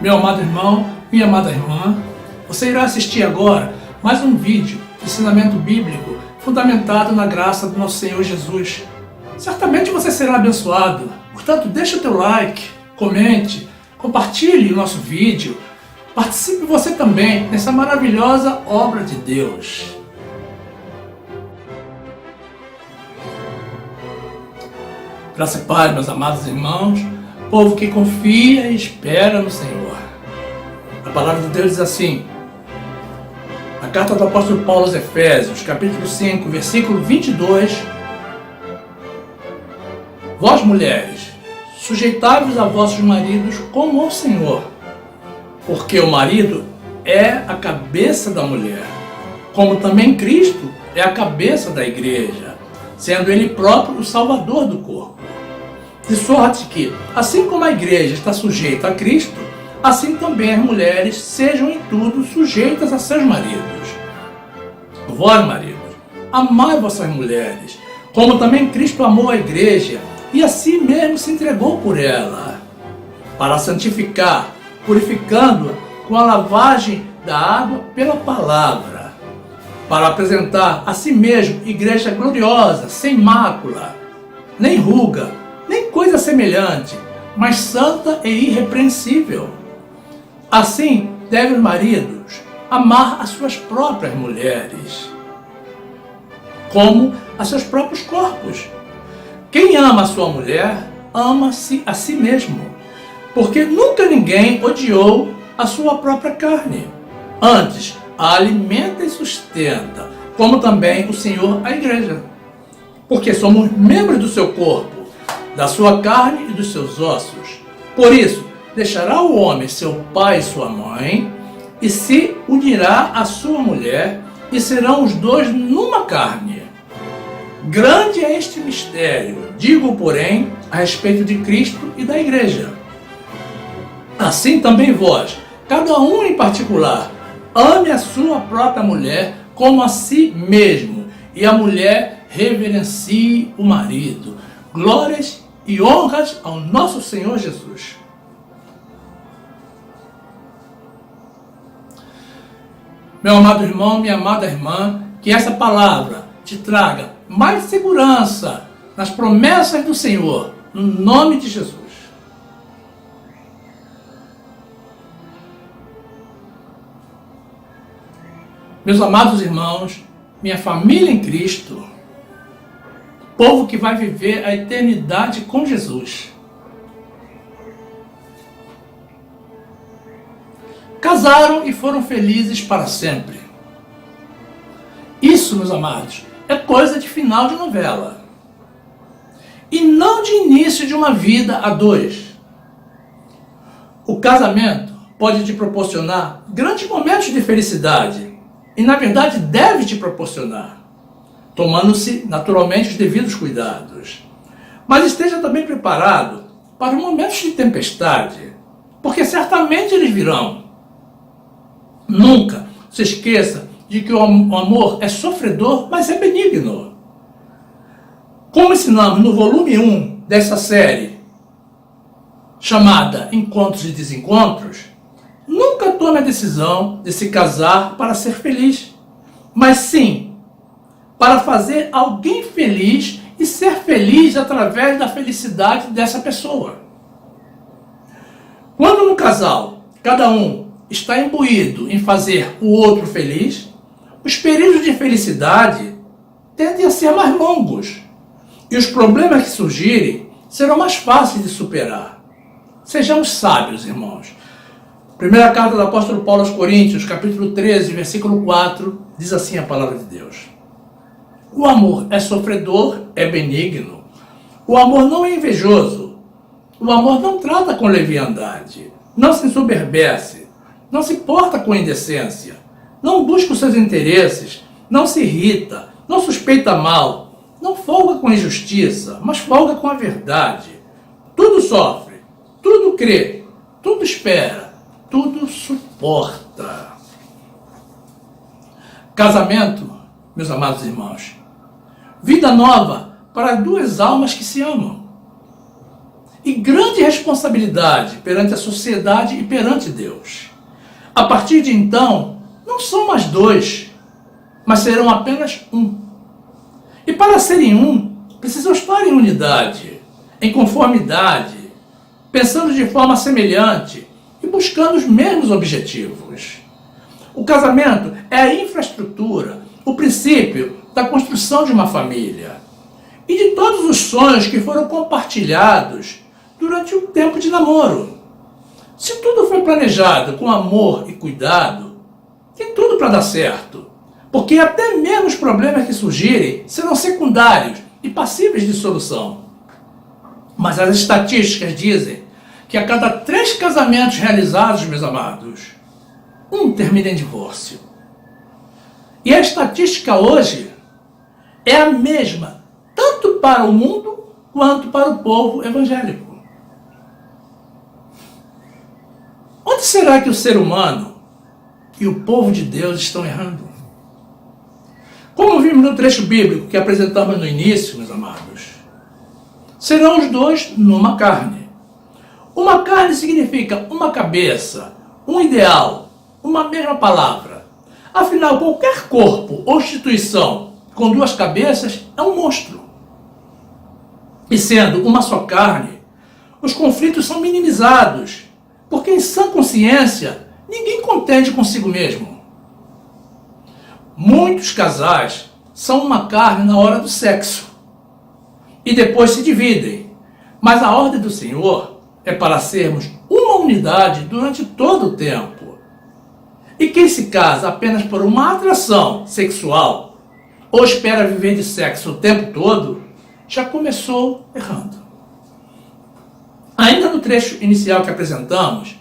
Meu amado irmão, minha amada irmã, você irá assistir agora mais um vídeo de ensinamento bíblico fundamentado na graça do nosso Senhor Jesus. Certamente você será abençoado, portanto deixa o teu like, comente, compartilhe o nosso vídeo, participe você também nessa maravilhosa obra de Deus. Graça e paz, meus amados irmãos, povo que confia e espera no Senhor. A palavra de Deus diz assim, na carta do apóstolo Paulo aos Efésios, capítulo 5, versículo 22, vós mulheres, sujeitai-vos a vossos maridos como ao Senhor, porque o marido é a cabeça da mulher, como também Cristo é a cabeça da igreja, sendo ele próprio o salvador do corpo. De sorte que, assim como a igreja está sujeita a Cristo, assim também as mulheres sejam em tudo sujeitas a seus maridos. Vós, maridos, amai vossas mulheres, como também Cristo amou a igreja e a si mesmo se entregou por ela, para santificar, purificando-a com a lavagem da água pela palavra, para apresentar a si mesmo igreja gloriosa, sem mácula, nem ruga, nem coisa semelhante, mas santa e irrepreensível. Assim devem os maridos amar as suas próprias mulheres, como a seus próprios corpos. Quem ama a sua mulher, ama-se a si mesmo, porque nunca ninguém odiou a sua própria carne. Antes, a alimenta e sustenta, como também o Senhor a igreja, porque somos membros do seu corpo, da sua carne e dos seus ossos. Por isso, deixará o homem seu pai e sua mãe, e se unirá à sua mulher, e serão os dois numa carne. Grande é este mistério, digo, porém, a respeito de Cristo e da igreja. Assim também vós, cada um em particular, ame a sua própria mulher como a si mesmo, e a mulher reverencie o marido. Glórias e honras ao nosso Senhor Jesus. Meu amado irmão, minha amada irmã, que essa palavra te traga mais segurança nas promessas do Senhor, no nome de Jesus. Meus amados irmãos, minha família em Cristo, povo que vai viver a eternidade com Jesus. Casaram e foram felizes para sempre. Isso, meus amados, é coisa de final de novela. E não de início de uma vida a dois. O casamento pode te proporcionar grandes momentos de felicidade. E, na verdade, deve te proporcionar, tomando-se naturalmente os devidos cuidados. Mas esteja também preparado para os momentos de tempestade, porque certamente eles virão. Nunca se esqueça de que o amor é sofredor, mas é benigno. Como ensinamos no volume 1 dessa série, chamada Encontros e Desencontros, nunca tome a decisão de se casar para ser feliz, mas sim para fazer alguém feliz e ser feliz através da felicidade dessa pessoa. Quando no casal, cada um está imbuído em fazer o outro feliz, os períodos de felicidade tendem a ser mais longos e os problemas que surgirem serão mais fáceis de superar. Sejamos sábios, irmãos. Primeira carta do apóstolo Paulo aos Coríntios, capítulo 13, versículo 4, diz assim a palavra de Deus. O amor é sofredor, é benigno. O amor não é invejoso. O amor não trata com leviandade. Não se ensoberbece. Não se porta com indecência. Não busca os seus interesses. Não se irrita. Não suspeita mal. Não folga com injustiça, mas folga com a verdade. Tudo sofre. Tudo crê. Tudo espera. Tudo suporta. Casamento, meus amados irmãos, vida nova para duas almas que se amam. E grande responsabilidade perante a sociedade e perante Deus. A partir de então, não são mais dois, mas serão apenas um. E para serem um, precisam estar em unidade, em conformidade, pensando de forma semelhante e buscando os mesmos objetivos. O casamento é a infraestrutura, o princípio da construção de uma família e de todos os sonhos que foram compartilhados durante um tempo de namoro. Se tudo foi planejado com amor e cuidado, tem tudo para dar certo, porque até mesmo os problemas que surgirem serão secundários e passíveis de solução. Mas as estatísticas dizem que a cada 3 casamentos realizados, meus amados, um termina em divórcio. E a estatística hoje é a mesma, tanto para o mundo quanto para o povo evangélico. Onde será que o ser humano e o povo de Deus estão errando? Como vimos no trecho bíblico que apresentamos no início, meus amados, serão os dois numa carne. Uma carne significa uma cabeça, um ideal, uma mesma palavra. Afinal, qualquer corpo ou instituição com 2 cabeças é um monstro. E sendo uma só carne, os conflitos são minimizados, porque em sã consciência, ninguém contende consigo mesmo. Muitos casais são uma carne na hora do sexo e depois se dividem, mas a ordem do Senhor é para sermos uma unidade durante todo o tempo. E quem se casa apenas por uma atração sexual ou espera viver de sexo o tempo todo, já começou errando. Ainda no trecho inicial que apresentamos,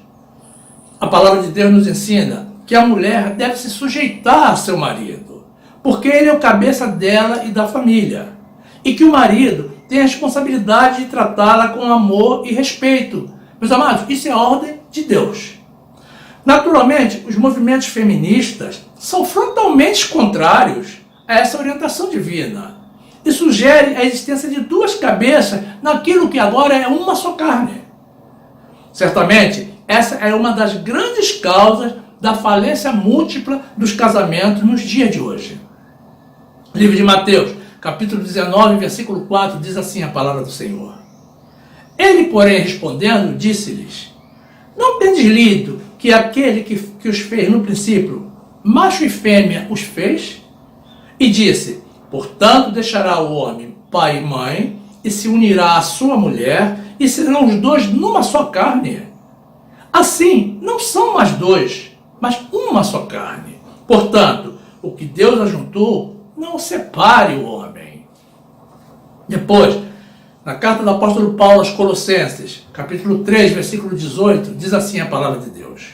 a palavra de Deus nos ensina que a mulher deve se sujeitar a seu marido, porque ele é o cabeça dela e da família, e que o marido tem a responsabilidade de tratá-la com amor e respeito. Meus amados, isso é a ordem de Deus. Naturalmente, os movimentos feministas são frontalmente contrários a essa orientação divina e sugerem a existência de 2 cabeças naquilo que agora é uma só carne. Certamente, essa é uma das grandes causas da falência múltipla dos casamentos nos dias de hoje. Livro de Mateus, capítulo 19, versículo 4, diz assim a palavra do Senhor. Ele, porém, respondendo, disse-lhes: Não tendes lido que aquele que os fez no princípio, macho e fêmea os fez? E disse: Portanto, deixará o homem pai e mãe, e se unirá à sua mulher, e serão os dois numa só carne. Assim, não são mais 2, mas uma só carne. Portanto, o que Deus ajuntou, não separe o homem. Depois, na carta do apóstolo Paulo aos Colossenses, capítulo 3, versículo 18, diz assim a palavra de Deus: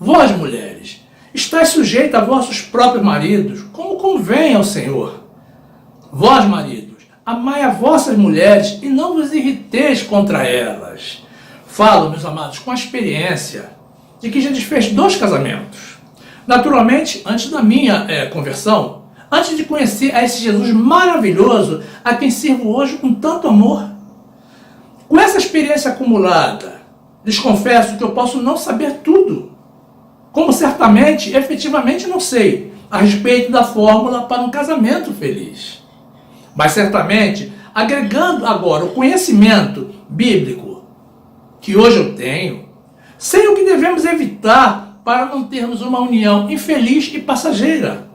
Vós, mulheres, estáis sujeitas a vossos próprios maridos, como convém ao Senhor. Vós, maridos, amai a vossas mulheres e não vos irriteis contra elas. Falo, meus amados, com a experiência de que já desfez 2 casamentos. Naturalmente, antes da minha conversão, antes de conhecer a esse Jesus maravilhoso, a quem sirvo hoje com tanto amor. Com essa experiência acumulada, lhes confesso que eu posso não saber tudo, como certamente, efetivamente não sei, a respeito da fórmula para um casamento feliz. Mas certamente, agregando agora o conhecimento bíblico que hoje eu tenho, sei o que devemos evitar para não termos uma união infeliz e passageira.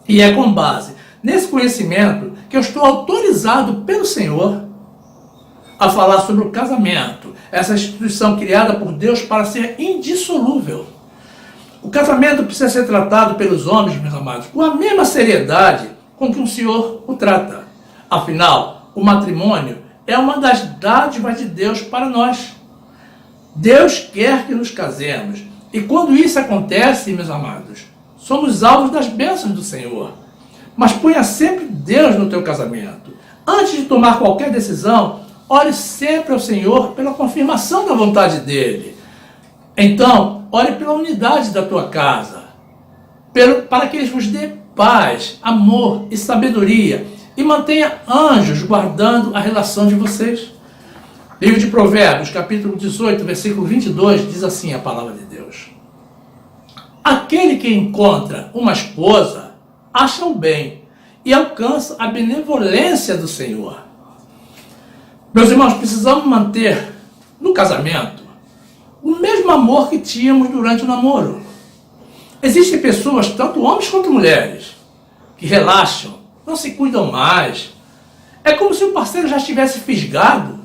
E é com base nesse conhecimento que eu estou autorizado pelo Senhor a falar sobre o casamento, essa instituição criada por Deus para ser indissolúvel. O casamento precisa ser tratado pelos homens, meus amados, com a mesma seriedade com que o Senhor o trata. Afinal, o matrimônio é uma das dádivas de Deus para nós. Deus quer que nos casemos. E quando isso acontece, meus amados, somos alvos das bênçãos do Senhor. Mas ponha sempre Deus no teu casamento. Antes de tomar qualquer decisão, ore sempre ao Senhor pela confirmação da vontade dEle. Então, ore pela unidade da tua casa, para que Ele vos dê paz, amor e sabedoria, e mantenha anjos guardando a relação de vocês. Livro de Provérbios, capítulo 18, versículo 22, diz assim a palavra de Deus: aquele que encontra uma esposa acha o bem e alcança a benevolência do Senhor. Meus irmãos, precisamos manter no casamento o mesmo amor que tínhamos durante o namoro. Existem pessoas, tanto homens quanto mulheres, que relaxam, não se cuidam mais. É como se o parceiro já estivesse fisgado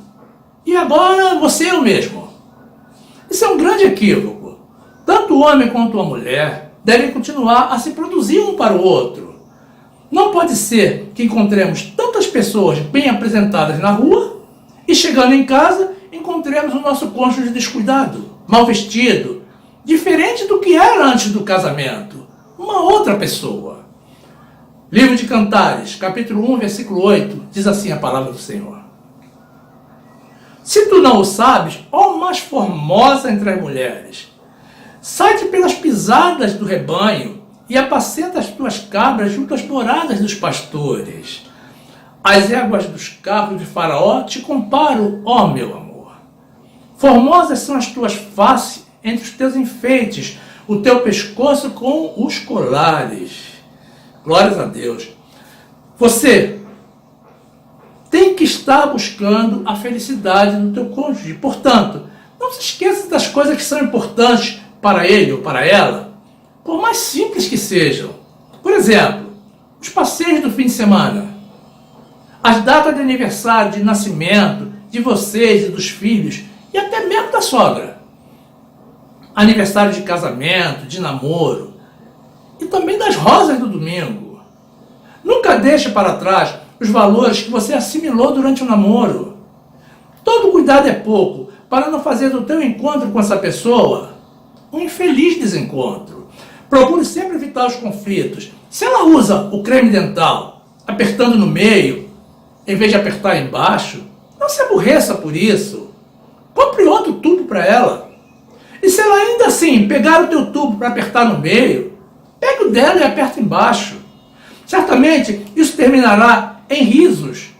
e agora você é o mesmo. Isso é um grande equívoco. Tanto o homem quanto a mulher devem continuar a se produzir um para o outro. Não pode ser que encontremos tantas pessoas bem apresentadas na rua e chegando em casa encontremos o nosso cônjuge descuidado, mal vestido, diferente do que era antes do casamento, uma outra pessoa. Livro de Cantares, capítulo 1, versículo 8, diz assim a palavra do Senhor: se tu não o sabes, ó mais formosa entre as mulheres, sai-te pelas pisadas do rebanho e apacenta as tuas cabras junto às moradas dos pastores. As éguas dos carros de Faraó te comparo, ó meu amor. Formosas são as tuas faces entre os teus enfeites, o teu pescoço com os colares. Glórias a Deus. Você tem que estar buscando a felicidade do teu cônjuge. Portanto, não se esqueça das coisas que são importantes para ele ou para ela, por mais simples que sejam. Por exemplo, os passeios do fim de semana, as datas de aniversário, de nascimento, de vocês e dos filhos, e até mesmo da sogra. Aniversário de casamento, de namoro, e também das rosas do domingo. Nunca deixe para trás os valores que você assimilou durante o namoro. Todo cuidado é pouco para não fazer do teu encontro com essa pessoa um infeliz desencontro. Procure sempre evitar os conflitos. Se ela usa o creme dental apertando no meio, em vez de apertar embaixo, não se aborreça por isso. Compre outro tubo para ela. E se ela ainda assim pegar o teu tubo para apertar no meio, pegue o dela e aperta embaixo. Certamente isso terminará em risos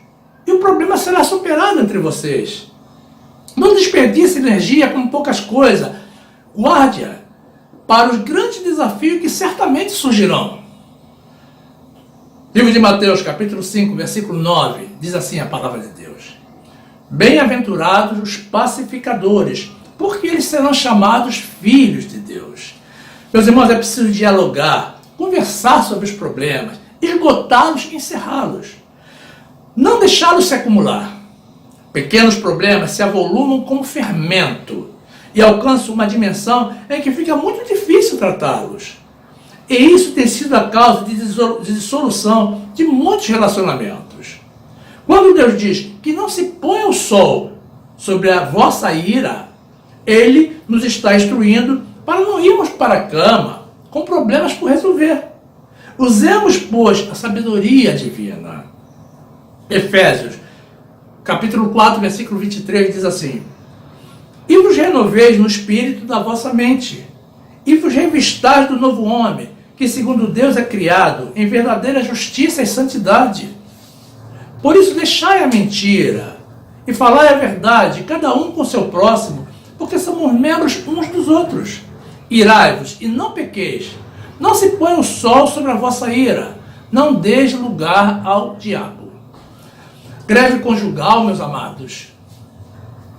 e o problema será superado entre vocês. Não desperdice energia com poucas coisas. Guarde-a para os grandes desafios que certamente surgirão. Livro de Mateus, capítulo 5, versículo 9, diz assim a palavra de Deus: bem-aventurados os pacificadores, porque eles serão chamados filhos de Deus. Meus irmãos, é preciso dialogar, conversar sobre os problemas, esgotá-los e encerrá-los. Não deixá-los se acumular. Pequenos problemas se avolumam como fermento e alcançam uma dimensão em que fica muito difícil tratá-los. E isso tem sido a causa de dissolução de muitos relacionamentos. Quando Deus diz que não se ponha o sol sobre a vossa ira, Ele nos está instruindo para não irmos para a cama com problemas por resolver. Usemos, pois, a sabedoria divina. Efésios, capítulo 4, versículo 23, diz assim: e vos renoveis no espírito da vossa mente, e vos revistais do novo homem, que segundo Deus é criado em verdadeira justiça e santidade. Por isso deixai a mentira, e falai a verdade, cada um com seu próximo, porque somos membros uns dos outros. Irai-vos e não pequeis. Não se ponha o sol sobre a vossa ira. Não deis lugar ao diabo. Greve conjugal, meus amados,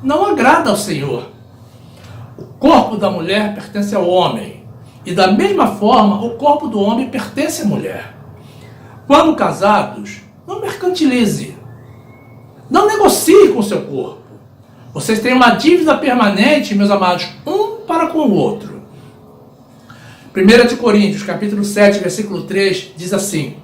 não agrada ao Senhor. O corpo da mulher pertence ao homem. E da mesma forma, o corpo do homem pertence à mulher. Quando casados, não mercantilize. Não negocie com o seu corpo. Vocês têm uma dívida permanente, meus amados, um para com o outro. 1 de Coríntios, capítulo 7, versículo 3, diz assim: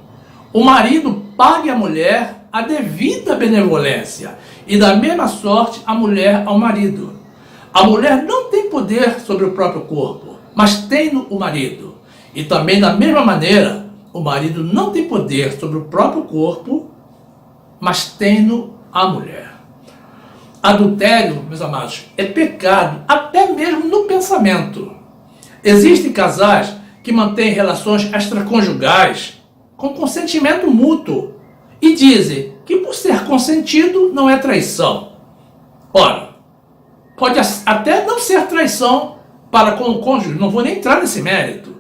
o marido pague à mulher a devida benevolência, e da mesma sorte a mulher ao marido. A mulher não tem poder sobre o próprio corpo, mas tem o marido. E também da mesma maneira, o marido não tem poder sobre o próprio corpo, mas tem a mulher. Adultério, meus amados, é pecado, até mesmo no pensamento. Existem casais que mantêm relações extraconjugais com consentimento mútuo E dizem que por ser consentido não é traição. Ora, pode até não ser traição para com o cônjuge, não vou nem entrar nesse mérito,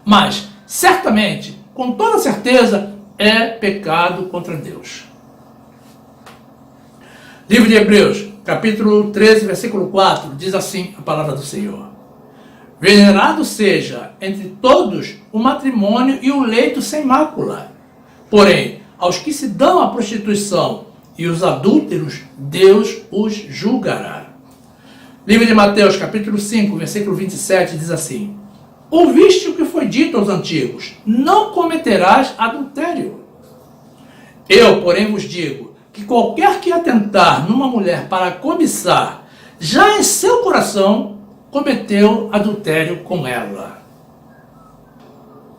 mas certamente, com toda certeza, é pecado contra Deus. Livro de Hebreus, capítulo 13, versículo 4, diz assim a palavra do Senhor: Venerado seja entre todos o matrimônio e o leito sem mácula. Porém, aos que se dão à prostituição e os adúlteros, Deus os julgará. Livro de Mateus, capítulo 5, versículo 27, diz assim: Ouviste o que foi dito aos antigos, não cometerás adultério. Eu, porém, vos digo que qualquer que atentar numa mulher para cobiçar, já em seu coração cometeu adultério com ela.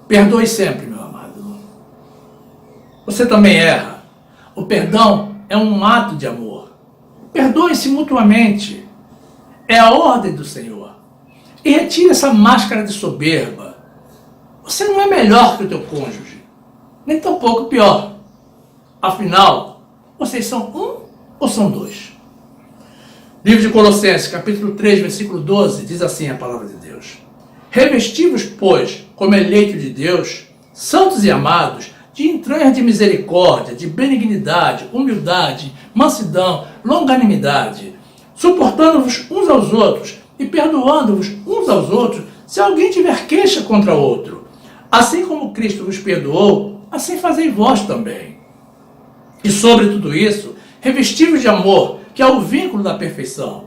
Perdoe sempre, meu amado. Você também erra. O perdão é um ato de amor. Perdoe-se mutuamente. É a ordem do Senhor. E retire essa máscara de soberba. Você não é melhor que o teu cônjuge, nem tampouco pior. Afinal, vocês são um ou são dois? Livro de Colossenses, capítulo 3, versículo 12, diz assim a palavra de Deus: Revesti-vos, pois, como eleito de Deus, santos e amados, de entranhas de misericórdia, de benignidade, humildade, mansidão, longanimidade, suportando-vos uns aos outros e perdoando-vos uns aos outros, se alguém tiver queixa contra outro. Assim como Cristo vos perdoou, assim fazei vós também. E sobre tudo isso, revesti-vos de amor, que é o vínculo da perfeição,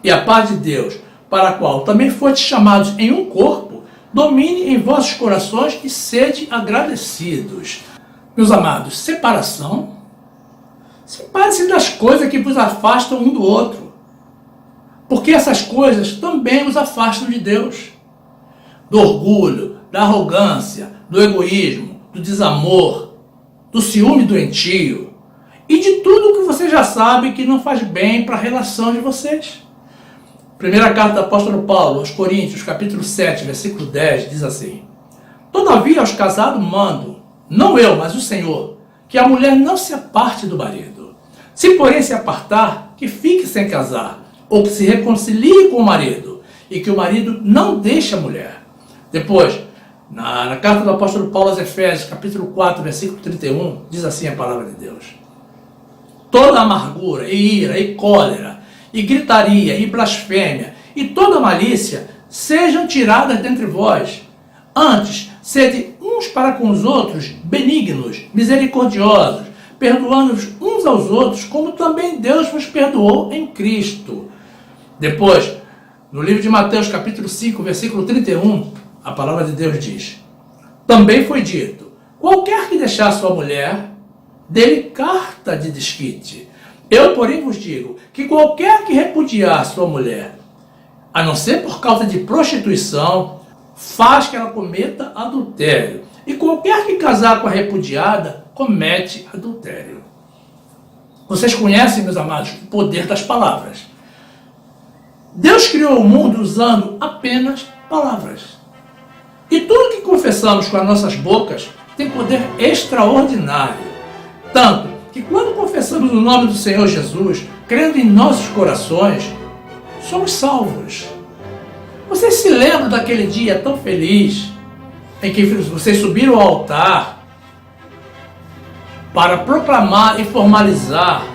e a paz de Deus, para a qual também fostes chamados em um corpo, domine em vossos corações e sede agradecidos. Meus amados, separação. Separe-se das coisas que vos afastam um do outro, porque essas coisas também os afastam de Deus. Do orgulho, da arrogância, do egoísmo, do desamor, do ciúme doentio e de tudo que você já sabe que não faz bem para a relação de vocês. Primeira carta do apóstolo Paulo aos Coríntios, capítulo 7, versículo 10, diz assim: Todavia aos casados mando, não eu, mas o Senhor, que a mulher não se aparte do marido. Se porém se apartar, que fique sem casar, ou que se reconcilie com o marido, e que o marido não deixe a mulher. Depois, na carta do apóstolo Paulo aos Efésios, capítulo 4, versículo 31, diz assim a palavra de Deus: Toda amargura, e ira, e cólera, e gritaria, e blasfêmia, e toda malícia, sejam tiradas dentre vós. Antes, sede uns para com os outros benignos, misericordiosos, perdoando-vos uns aos outros, como também Deus vos perdoou em Cristo. Depois, no livro de Mateus, capítulo 5, versículo 31, a palavra de Deus diz: Também foi dito, qualquer que deixar sua mulher, dê-lhe carta de desquite. Eu, porém, vos digo que qualquer que repudiar sua mulher, a não ser por causa de prostituição, faz que ela cometa adultério. E qualquer que casar com a repudiada, comete adultério. Vocês conhecem, meus amados, o poder das palavras. Deus criou o mundo usando apenas palavras. E tudo que confessamos com as nossas bocas tem poder extraordinário. Tanto que quando confessamos o nome do Senhor Jesus, crendo em nossos corações, somos salvos. Vocês se lembram daquele dia tão feliz em que vocês subiram ao altar para proclamar e formalizar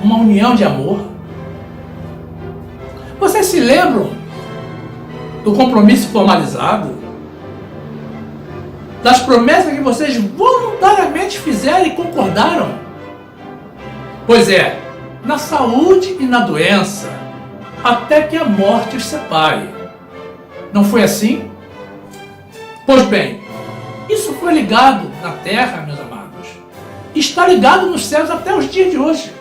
uma união de amor? Vocês se lembram do compromisso formalizado? Das promessas que vocês voluntariamente fizeram e concordaram? Pois é, na saúde e na doença, até que a morte os separe. Não foi assim? Pois bem, isso foi ligado na terra, meus amados, e está ligado nos céus até os dias de hoje.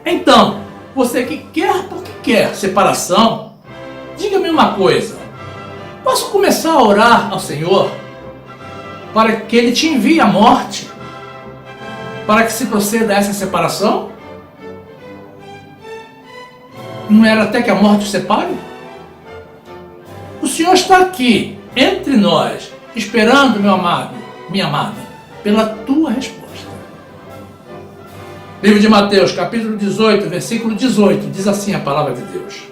Então, você que quer porque quer separação, diga-me uma coisa: posso começar a orar ao Senhor para que Ele te envie a morte, para que se proceda a essa separação? Não era até que a morte os separe? O Senhor está aqui, entre nós, esperando, meu amado, minha amada, pela tua resposta. Livro de Mateus, capítulo 18, versículo 18, diz assim a palavra de Deus: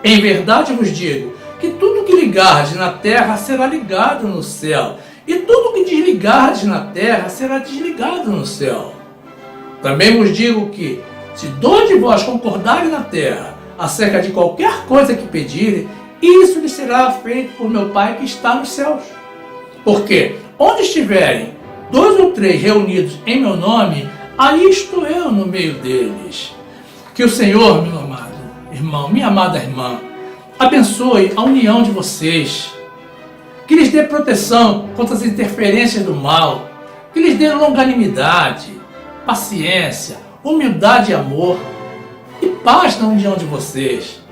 Em verdade vos digo que tudo que ligardes na terra será ligado no céu, e tudo que desligardes na terra será desligado no céu. Também vos digo que, se dois de vós concordarem na terra acerca de qualquer coisa que pedirem, isso lhe será feito por meu Pai que está nos céus. Porque onde estiverem 2 ou 3 reunidos em meu nome, aí estou eu no meio deles. Que o Senhor, meu amado irmão, minha amada irmã, abençoe a união de vocês, que lhes dê proteção contra as interferências do mal, que lhes dê longanimidade, paciência, humildade e amor, e paz na união de vocês,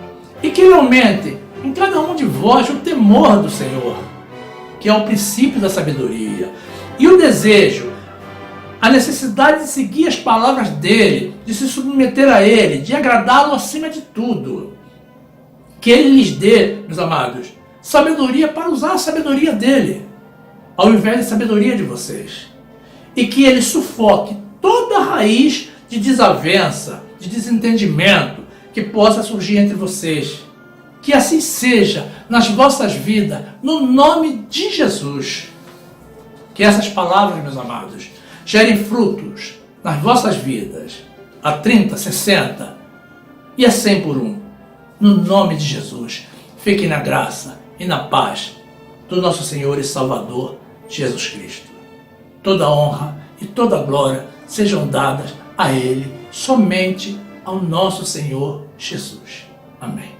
e que ele aumente em cada um de vós o temor do Senhor, que é o princípio da sabedoria, e o desejo, a necessidade de seguir as palavras dele, de se submeter a ele, de agradá-lo acima de tudo. Que ele lhes dê, meus amados, sabedoria para usar a sabedoria dele, ao invés da sabedoria de vocês. E que ele sufoque toda a raiz de desavença, de desentendimento que possa surgir entre vocês. Que assim seja nas vossas vidas, no nome de Jesus. Que essas palavras, meus amados, gerem frutos nas vossas vidas, a 30, 60 e a 100 por um. No nome de Jesus, fiquem na graça e na paz do nosso Senhor e Salvador, Jesus Cristo. Toda honra e toda glória sejam dadas a Ele, somente ao nosso Senhor Jesus. Amém.